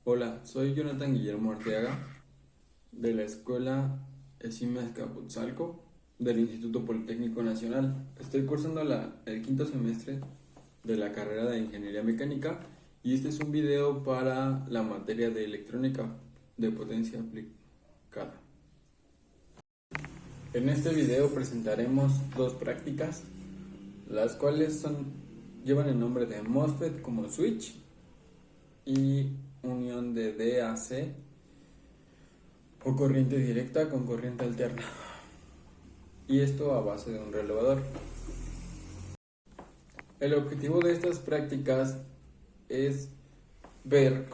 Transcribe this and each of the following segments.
Hola, soy Jonathan Guillermo Arteaga de la Escuela Esima Azcapotzalco del Instituto Politécnico Nacional. Estoy cursando el quinto semestre de la carrera de Ingeniería Mecánica y este es un video para la materia de electrónica de potencia aplicada. En este video presentaremos dos prácticas, las cuales llevan el nombre de MOSFET como switch y unión de DAC o corriente directa con corriente alterna, y esto a base de un relevador. El objetivo de estas prácticas es ver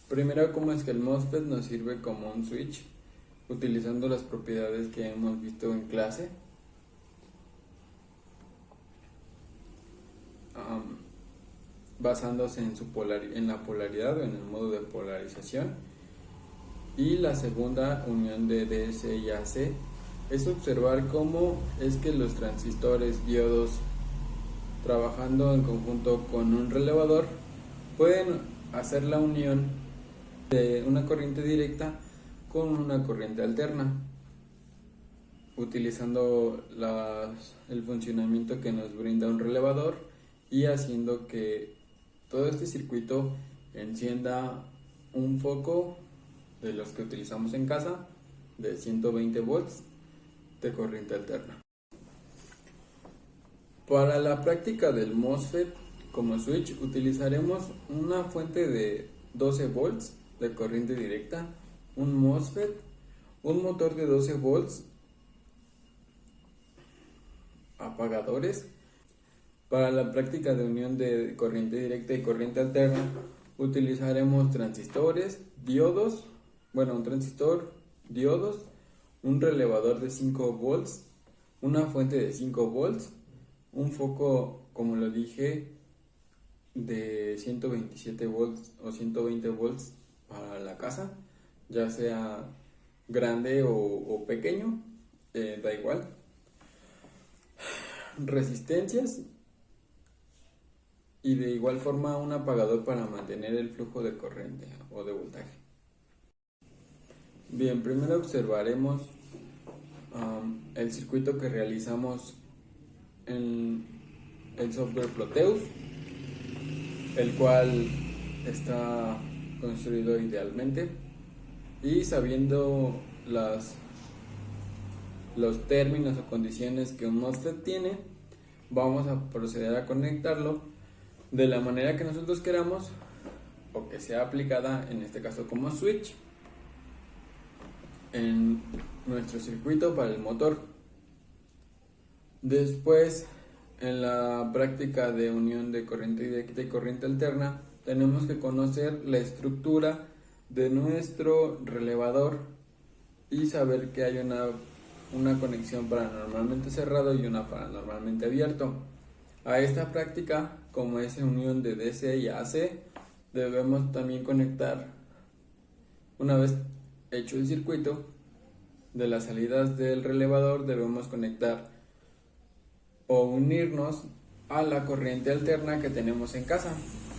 primero cómo es que el MOSFET nos sirve como un switch, utilizando las propiedades que hemos visto en clase. Basándose en la polaridad o en el modo de polarización. Y la segunda unión de DC y AC es observar cómo es que los transistores, diodos, trabajando en conjunto con un relevador, pueden hacer la unión de una corriente directa con una corriente alterna, utilizando el funcionamiento que nos brinda un relevador y haciendo que todo este circuito encienda un foco de los que utilizamos en casa de 120 volts de corriente alterna. Para la práctica del MOSFET como switch utilizaremos una fuente de 12 volts de corriente directa, un MOSFET, un motor de 12 volts, apagadores. Para la práctica de unión de corriente directa y corriente alterna utilizaremos transistores, diodos, un transistor, diodos, un relevador de 5 volts, una fuente de 5 volts, un foco, como lo dije, de 127 volts o 120 volts para la casa, ya sea grande o pequeño, da igual. Resistencias y de igual forma un apagador para mantener el flujo de corriente o de voltaje. Bien, primero observaremos el circuito que realizamos en el software Proteus, el cual está construido idealmente, y sabiendo los términos o condiciones que un MOSFET tiene, vamos a proceder a conectarlo de la manera que nosotros queramos o que sea aplicada, en este caso como switch, en nuestro circuito para el motor. Después, en la práctica de unión de corriente directa y corriente alterna, tenemos que conocer la estructura de nuestro relevador y saber que hay una conexión para normalmente cerrado y una para normalmente abierto. A esta práctica, como es unión de DC y AC, debemos también conectar, una vez hecho el circuito, de las salidas del relevador debemos conectar o unirnos a la corriente alterna que tenemos en casa,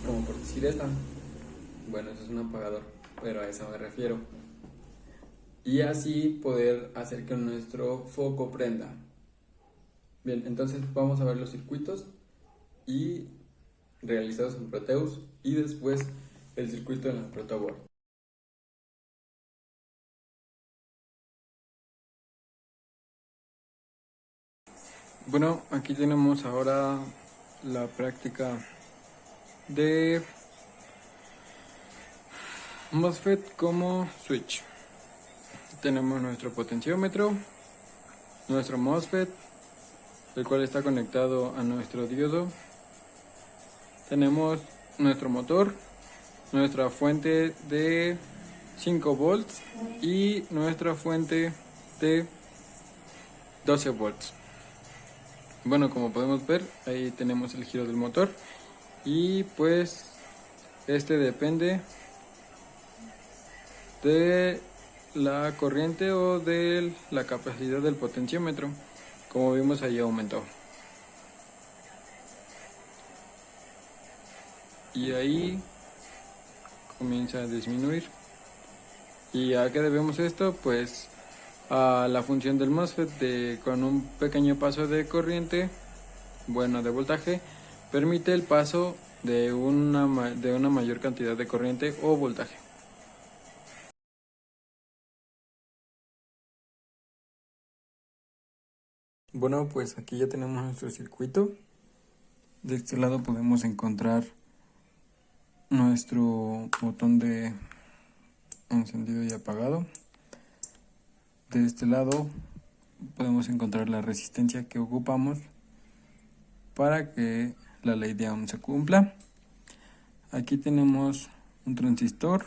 como por decir esta. Bueno, eso es un apagador, pero a eso me refiero. Y así poder hacer que nuestro foco prenda. Bien, entonces vamos a ver los circuitos y realizados en Proteus y después el circuito en la Protoboard. Bueno, aquí tenemos ahora la práctica de MOSFET como switch. Tenemos nuestro potenciómetro, nuestro MOSFET, el cual está conectado a nuestro diodo. Tenemos nuestro motor, nuestra fuente de 5 volts y nuestra fuente de 12 volts. Bueno, como podemos ver, ahí tenemos el giro del motor y pues este depende de la corriente o de la capacidad del potenciómetro. Como vimos, ahí aumentó. Y ahí comienza a disminuir. ¿Y a qué debemos esto? Pues a la función del MOSFET con un pequeño paso de corriente, bueno, de voltaje, permite el paso de una mayor cantidad de corriente o voltaje. Bueno, pues aquí ya tenemos nuestro circuito. De este lado podemos encontrar nuestro botón de encendido y apagado. De este lado podemos encontrar la resistencia que ocupamos para que la ley de Ohm se cumpla. Aquí tenemos un transistor,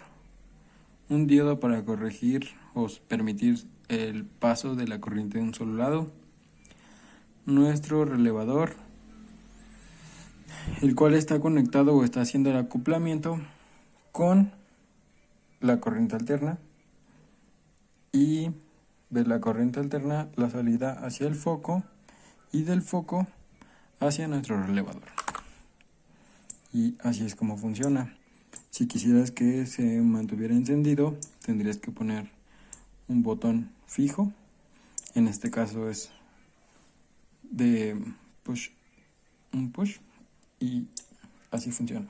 un diodo para corregir o permitir el paso de la corriente de un solo lado, nuestro relevador, el cual está conectado o está haciendo el acoplamiento con la corriente alterna, y de la corriente alterna la salida hacia el foco y del foco hacia nuestro relevador. Y así es como funciona. Si quisieras que se mantuviera encendido, tendrías que poner un botón fijo. En este caso es de push, un push, y así funciona.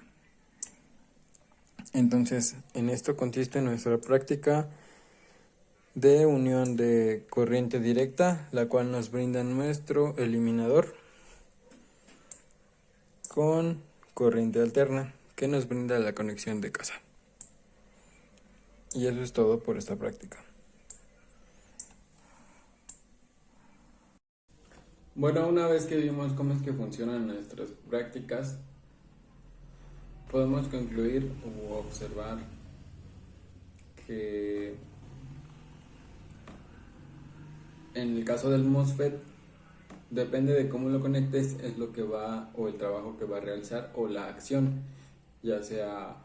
Entonces, en esto consiste nuestra práctica de unión de corriente directa, la cual nos brinda nuestro eliminador, con corriente alterna, que nos brinda la conexión de casa. Y eso es todo por esta práctica. Bueno, una vez que vimos cómo es que funcionan nuestras prácticas, podemos concluir o observar que en el caso del MOSFET, depende de cómo lo conectes, es lo que va, o el trabajo que va a realizar, o la acción, ya sea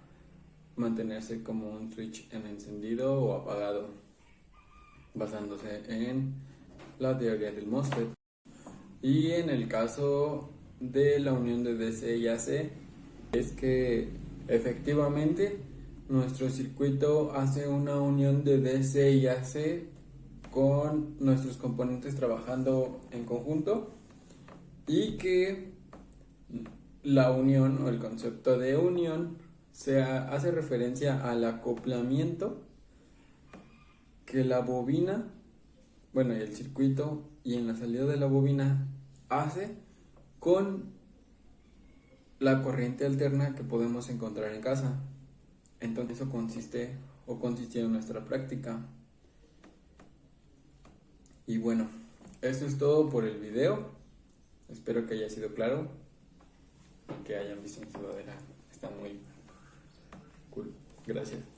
mantenerse como un switch en encendido o apagado, basándose en la teoría del MOSFET. Y en el caso de la unión de DC y AC, es que efectivamente nuestro circuito hace una unión de DC y AC con nuestros componentes trabajando en conjunto, y que la unión o el concepto de unión hace referencia al acoplamiento que la bobina, bueno, y el circuito y en la salida de la bobina hace con la corriente alterna que podemos encontrar en casa. Entonces eso consiste o consistía en nuestra práctica. Y bueno, eso es todo por el video. Espero que haya sido claro, que hayan visto mi sudadera. Está muy cool. Gracias.